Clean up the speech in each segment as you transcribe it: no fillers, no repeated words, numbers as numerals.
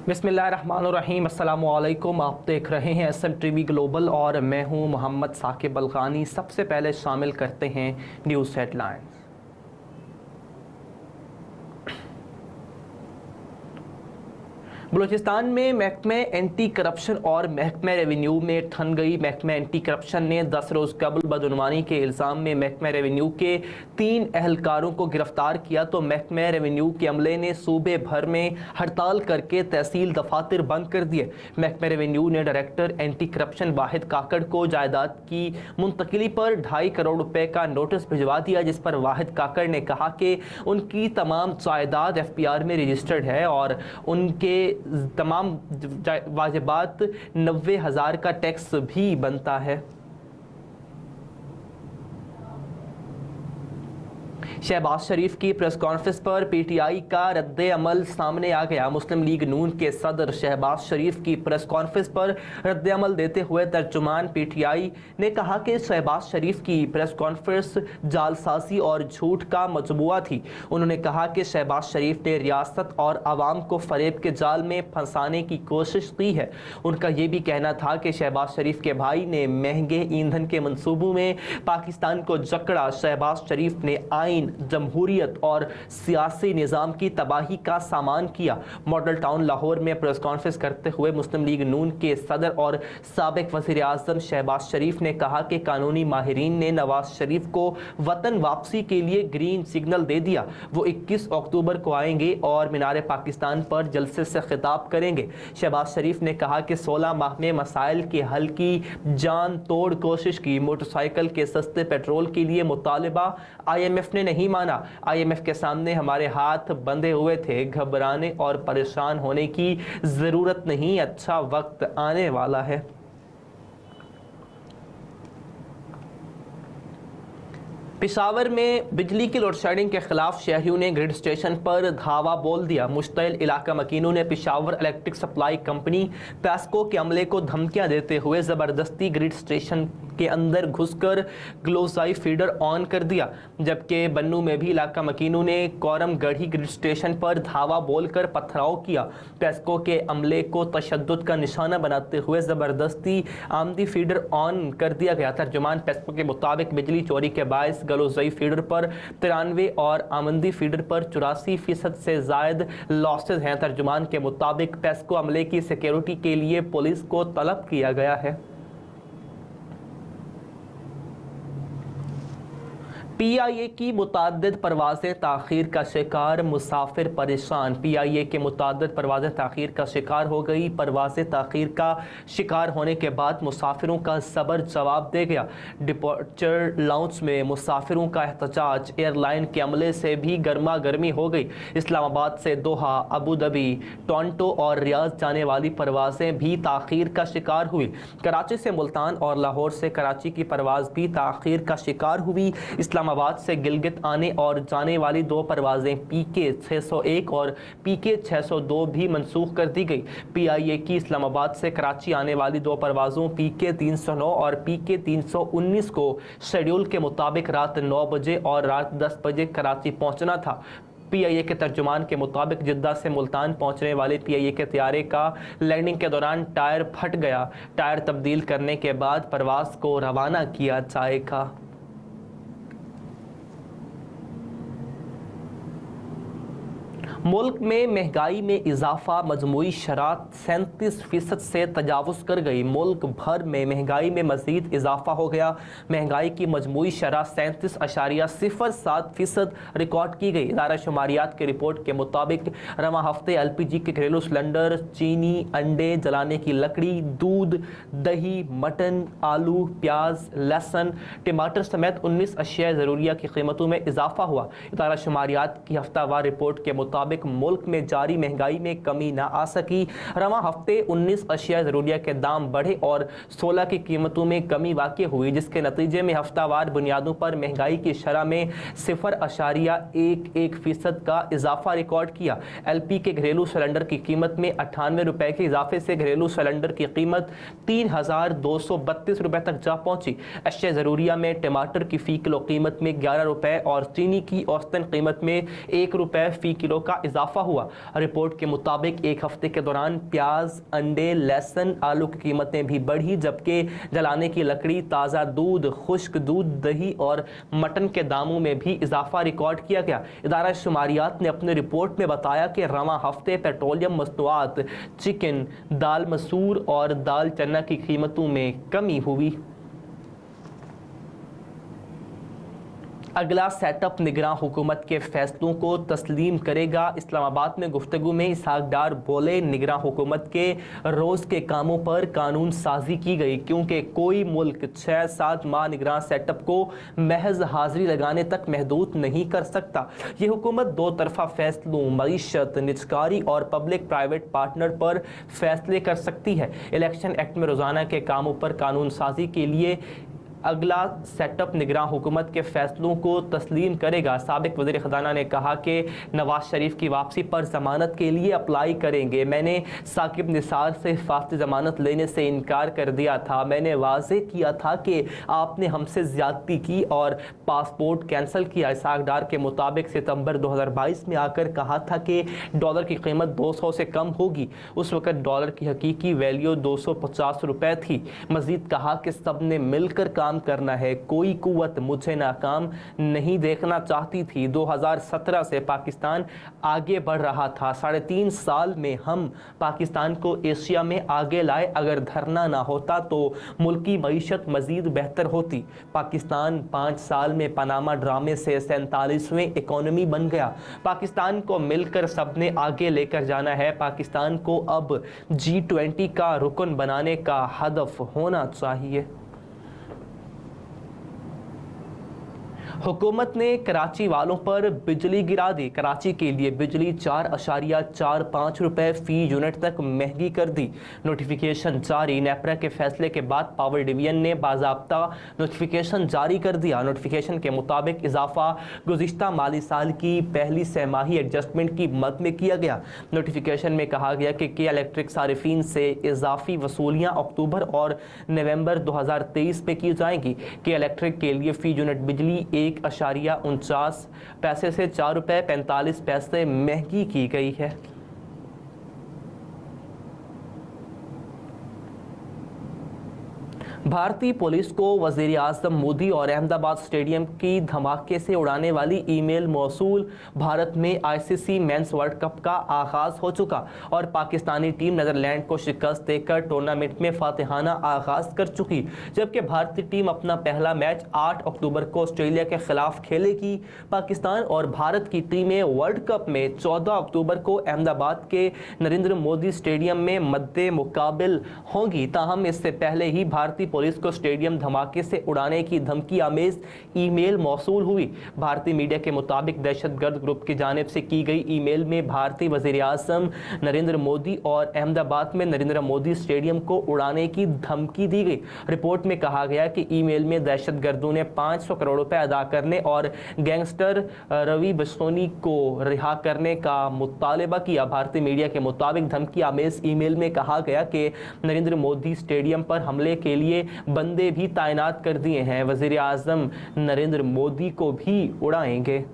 बिस्मिल्लाहिर्रहमानिर्रहीम। अस्सलामु अलैकुम। आप देख रहे हैं SMTV ग्लोबल और मैं हूं मोहम्मद साकिब बलगानी। सबसे पहले शामिल करते हैं न्यूज़ हेडलाइंस। बलूचिस्तान में महकमे एंटी करप्शन और महकमे रेवेन्यू में ठन गई। महकमे एंटी करप्शन ने 10 रोज़ कबल बदउनवानी के इल्ज़ाम में महकमे रेवेन्यू के 3 एहलकारों को गिरफ्तार किया तो महकमे रेवेन्यू के अमले ने सूबे भर में हड़ताल करके तहसील दफातर बंद कर दिए। महकमे रेवेन्यू ने डायरेक्टर एंटी करप्शन वाहिद काकड़ को जायदाद की मुंतकिली पर 2.5 करोड़ रुपए का नोटिस भिजवा दिया, जिस पर वाहिद काकड़ ने कहा कि उनकी तमाम जायदाद FPR में रजिस्टर्ड है और उनके तमाम वाजिबात 90,000 का टैक्स भी बनता है। शहबाज शरीफ की प्रेस कॉन्फ्रेंस पर PTI का रद्द अमल सामने आ गया। मुस्लिम लीग नून के सदर शहबाज शरीफ की प्रेस कॉन्फ्रेंस पर रद्द अमल देते हुए तर्जुमान PTI ने कहा कि शहबाज शरीफ की प्रेस कॉन्फ्रेंस जालसाजी और झूठ का मजमुआ थी। उन्होंने कहा कि शहबाज शरीफ ने रियासत और आवाम को फरेब के जाल में फंसाने की कोशिश की है। उनका ये भी कहना था कि शहबाज शरीफ के भाई ने महंगे ईंधन के मंसूबों में पाकिस्तान को जकड़ा। शहबाज शरीफ ने आइन, जमहूरियत और सियासी निज़ाम की तबाही का सामान किया। मॉडल टाउन लाहौर में प्रेस कॉन्फ्रेंस करते हुए मुस्लिम लीग नून के सदर और साबिक वज़ीर आज़म शहबाज शरीफ ने कहा कि कानूनी माहिरीन ने नवाज शरीफ को वतन वापसी के लिए ग्रीन सिग्नल दे दिया। वो 21 अक्टूबर को आएंगे और मीनार पाकिस्तान पर जलसे से खिताब करेंगे। शहबाज शरीफ ने कहा कि 16 माह में मसाइल के हल की जान तोड़ कोशिश की। मोटरसाइकिल के सस्ते पेट्रोल के लिए मुतालबा IMF ने नहीं माना। IMF के सामने हमारे हाथ बंधे हुए थे। घबराने और परेशान होने की जरूरत नहीं, अच्छा वक्त आने वाला है। पेशावर में बिजली की लोड शेडिंग के खिलाफ शहरियों ने ग्रिड स्टेशन पर धावा बोल दिया। मुश्तइल इलाका मकीनों ने पेशावर इलेक्ट्रिक सप्लाई कंपनी पैस्को के अमले को धमकियां देते हुए ज़बरदस्ती ग्रिड स्टेशन के अंदर घुसकर ग्लोसाई फीडर ऑन कर दिया, जबकि बन्नू में भी इलाका मकीनों ने कौरम गढ़ी ग्रिड स्टेशन पर धावा बोलकर पथराव किया। पैस्को के अमले को तशद्दुद का निशाना बनाते हुए ज़बरदस्ती आमदी फीडर ऑन कर दिया गया। तर्जुमान पैस्को के मुताबिक बिजली चोरी के बायस गलोजई फीडर पर 93 और आमंदी फीडर पर 84% से जायद लॉसेज हैं। तर्जुमान के मुताबिक पैस्को अमले की सिक्योरिटी के लिए पुलिस को तलब किया गया है। PIA की मुताद्दिद परवाज़ें ताख़ीर का शिकार, मुसाफिर परेशान। PIA के मुताद्दिद परवाज़ें ताख़ीर का शिकार हो गई। परवाज़ें ताख़ीर का शिकार होने के बाद मुसाफिरों का सबर जवाब दे गया। डिपार्चर लाउंज में मुसाफिरों का एहतजाज। एयरलाइन के अमले से भी गर्मा गर्मी हो गई। इस्लामाबाद से दोहा, अबू धाबी, टोरंटो और रियाद जाने वाली परवाज़ें भी ताख़ीर का शिकार हुई। कराची से मुल्तान और लाहौर से कराची की परवाज़ भी ताख़ीर का शिकार हुई। इस्लामाबाद से गिलगित आने और जाने वाली 2 परवाज़ें PK 601 और PK 602 भी मनसूख कर दी गई। PIA की इस्लामाबाद से कराची आने वाली 2 परवाज़ों PK 309 और PK 319 को शेड्यूल के मुताबिक रात 9 बजे और रात 10 बजे कराची पहुंचना था। PIA के तर्जुमान के मुताबिक जिद्दा से मुल्तान पहुंचने वाले PIA के तैयारे का लैंडिंग के दौरान टायर फट गया। टायर तब्दील करने के बाद परवाज़ को रवाना किया जाएगा। मुल्क में महंगाई में इजाफा, मजमूई शरह 37% से तजावुज़ कर गई। मुल्क भर में महंगाई में मज़ीद इजाफा हो गया। महंगाई की मजमूई शरह 37.07% रिकॉर्ड की गई। इदारा शुमारियात की रिपोर्ट के मुताबिक रवां हफ्ते LPG के घरेलू सिलेंडर, चीनी, अंडे, जलाने की लकड़ी, दूध, दही, मटन, आलू, प्याज, लहसुन, टमाटर समेत 19 अशिया ज़रूरिया की कीमतों में इजाफा हुआ। इदारा शुमारियात की हफ्तावार रिपोर्ट के मुताबिक मुल्क में जारी महंगाई में कमी न आ सकी। रवां हफ्ते 19 अशिया ज़रूरिया के दाम बढ़े और 16 की कीमतों में कमी वाक़ई हुई, जिसके नतीजे में हफ्तावार बुनियादों पर महंगाई की शरह में 0.11% का इजाफा रिकॉर्ड किया। LP के घरेलू सिलेंडर की कीमत में 98 रुपए के इजाफे से घरेलू सिलेंडर की कीमत 3,232 रुपए तक जा पहुंची। अशिया ज़रूरिया में टमाटर की फ़ी किलो कीमत में 11 रुपए और चीनी की औसतन कीमत में 1 रुपए फ़ी किलो का इजाफा हुआ। रिपोर्ट के मुताबिक एक हफ्ते के दौरान प्याज, अंडे, लहसुन, आलू की कीमतें भी बढ़ी, जबकि जलाने की लकड़ी, ताज़ा दूध, खुश्क दूध, दही और मटन के दामों में भी इजाफा रिकॉर्ड किया गया। इदारा शुमारियात ने अपनी रिपोर्ट में बताया कि रवां हफ्ते पेट्रोलियम मसनूआत, चिकन, दाल मसूर और दाल चना की कीमतों में कमी हुई। अगला सेटअप निगरान हुकूमत के फैसलों को तस्लीम करेगा। इस्लामाबाद में गुफ्तगू में इसहाक डार बोले, निगरान हुकूमत के रोज़ के कामों पर कानून साजी की गई, क्योंकि कोई मुल्क 6-7 माह निगरान सेटअप को महज हाजिरी लगाने तक महदूद नहीं कर सकता। ये हुकूमत दो तरफा फैसलों, मईशत, निजकारी और पब्लिक प्राइवेट पार्टनर पर फैसले कर सकती है। इलेक्शन एक्ट में रोज़ाना के कामों पर कानून साजी के लिए अगला सेटअप निगरान हुकूमत के फैसलों को तस्लीम करेगा। साबिक वज़ीर ख़ज़ाना ने कहा कि नवाज शरीफ की वापसी पर ज़मानत के लिए अप्लाई करेंगे। मैंने साकिब निसार से हिफाजती ज़मानत लेने से इनकार कर दिया था। मैंने वाज़े किया था कि आपने हमसे ज़्यादती की और पासपोर्ट कैंसिल किया। इसहाक डार के मुताबिक सितंबर 2022 में आकर कहा था कि डॉलर की कीमत 200 से कम होगी। उस वक़्त डॉलर की हकीकी वैल्यू 250 रुपये थी। मज़ीद कहा कि सब ने मिलकर काम करना है, कोई कुव्वत मुझे नाकाम नहीं देखना चाहती थी। 2017 से पाकिस्तान आगे बढ़ रहा था। 3.5 साल में हम पाकिस्तान को एशिया में आगे लाए। अगर धरना ना होता तो मुल्क की मईशत मजीद बेहतर होती। पाकिस्तान 5 साल में पनामा ड्रामे से 47वें इकोनॉमी बन गया। पाकिस्तान को मिलकर सबने आगे लेकर जाना है। पाकिस्तान को अब G20 का रुकन बनाने का हदफ होना चाहिए। हुकूमत ने कराची वालों पर बिजली गिरा दी। कराची के लिए बिजली 4.45 रुपये फ़ी यूनिट तक महंगी कर दी। नोटिफिकेशन जारी। नेपरा के फैसले के बाद पावर डिवीजन ने बाज़ाब्ता नोटिफिकेशन जारी कर दिया। नोटिफिकेशन के मुताबिक इजाफा गुज़िश्ता माली साल की पहली सहमाही एडजस्टमेंट की मद में किया गया। नोटिफिकेशन में कहा गया कि इलेक्ट्रिक सारिफीन से इजाफी वसूलियाँ अक्टूबर और नवंबर 2023 में की जाएंगी। कि इलेक्ट्रिक के लिए फ़ी यूनिट बिजली 1.49 पैसे से 4 रुपये 45 पैसे महंगी की गई है। भारतीय पुलिस को वज़ीर आज़म मोदी और अहमदाबाद स्टेडियम की धमाके से उड़ाने वाली ईमेल मौसूल। भारत में ICC मेंस वर्ल्ड कप का आगाज़ हो चुका और पाकिस्तानी टीम नीदरलैंड को शिकस्त देकर टूर्नामेंट में फातिहाना आगाज़ कर चुकी, जबकि भारतीय टीम अपना पहला मैच 8 अक्टूबर को ऑस्ट्रेलिया के खिलाफ खेलेगी। पाकिस्तान और भारत की टीमें वर्ल्ड कप में 14 अक्टूबर को अहमदाबाद के नरेंद्र मोदी स्टेडियम में मद्दे मुकाबिल होंगी। ताहम इससे पहले ही भारतीय पुलिस को स्टेडियम धमाके से उड़ाने की धमकी आमेज ईमेल मौसूल हुई। भारतीय मीडिया के मुताबिक दहशतगर्द ग्रुप की जानिब से की गई ईमेल में भारतीय वज़ीर आज़म नरेंद्र मोदी और अहमदाबाद में नरेंद्र मोदी स्टेडियम को उड़ाने की धमकी दी गई। रिपोर्ट में कहा गया कि ईमेल में दहशतगर्दों ने 500 करोड़ रुपए अदा करने और गैंगस्टर रवि बसोनी को रिहा करने का मुतालबा किया। भारतीय मीडिया के मुताबिक धमकी आमेज ईमेल में कहा गया कि नरेंद्र मोदी स्टेडियम पर हमले के लिए बंदे भी तैनात कर दिए हैं। वज़ीर आज़म नरेंद्र मोदी को भी उड़ाएंगे।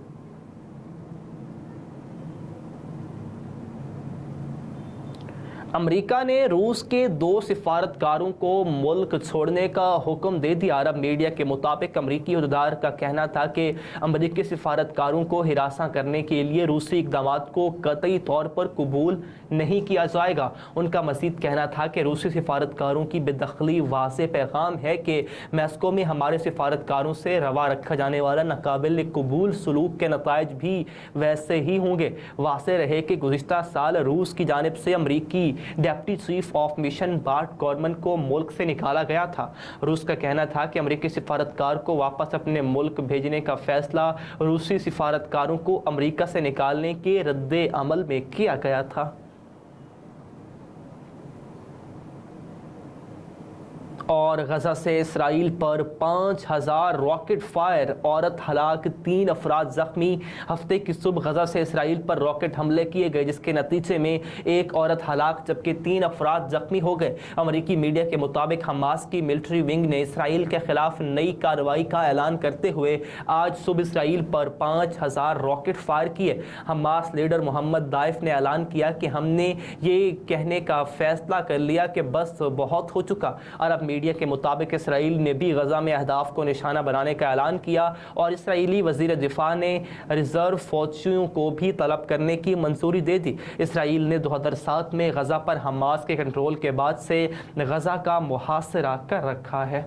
अमेरिका ने रूस के 2 सिफारतकारों को मुल्क छोड़ने का हुक्म दे दिया। अरब मीडिया के मुताबिक अमरीकी उहदेदार का कहना था कि अमरीकी सिफारतकारों को हिरासा करने के लिए रूसी इक़दाम को कतई तौर पर कबूल नहीं किया जाएगा। उनका मज़ीद कहना था कि रूसी सिफारतकारों की बेदखली वाज़े पैगाम है कि मास्को में हमारे सिफारतकारों से रवा रखा जाने वाला नाकाबिल कबूल सलूक के नताइज भी वैसे ही होंगे। वाज़े रहे कि गुज़िश्ता साल रूस की जानिब से अमरीकी deputy chief of mission Bart Gorman को मुल्क से निकाला गया था। रूस का कहना था कि अमरीकी सिफारतकार को वापस अपने मुल्क भेजने का फैसला रूसी सिफारतकारों को अमरीका से निकालने के रद्दे अमल में किया गया था। اور غزہ سے اسرائیل پر 5000 راکٹ فائر، عورت ہلاک، 3 افراد زخمی۔ ہفتے کی صبح غزہ سے اسرائیل پر راکٹ حملے کیے گئے جس کے نتیجے میں 1 عورت ہلاک جبکہ 3 افراد زخمی ہو گئے۔ امریکی میڈیا کے مطابق حماس کی ملٹری ونگ نے اسرائیل کے خلاف نئی کارروائی کا اعلان کرتے ہوئے آج صبح اسرائیل پر 5000 راکٹ فائر کیے۔ حماس لیڈر محمد دائف نے اعلان کیا کہ ہم نے یہ کہنے کا فیصلہ کر لیا کہ بس بہت ہو چکا۔ عرب میڈیا کے مطابق اسرائیل نے بھی غزہ میں اہداف کو نشانہ بنانے کا اعلان کیا اور اسرائیلی وزیر دفاع نے ریزرو فوجیوں کو بھی طلب کرنے کی منظوری دے دی۔ اسرائیل نے 2007 میں غزہ پر حماس کے کنٹرول کے بعد سے غزہ کا محاصرہ کر رکھا ہے۔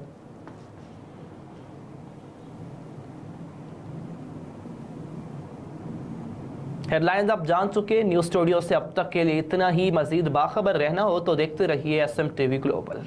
ہیڈ لائنز آپ جان چکے۔ نیوز اسٹوڈیو سے اب تک کے لیے اتنا ہی۔ مزید باخبر رہنا ہو تو دیکھتے رہیے SM TV گلوبل۔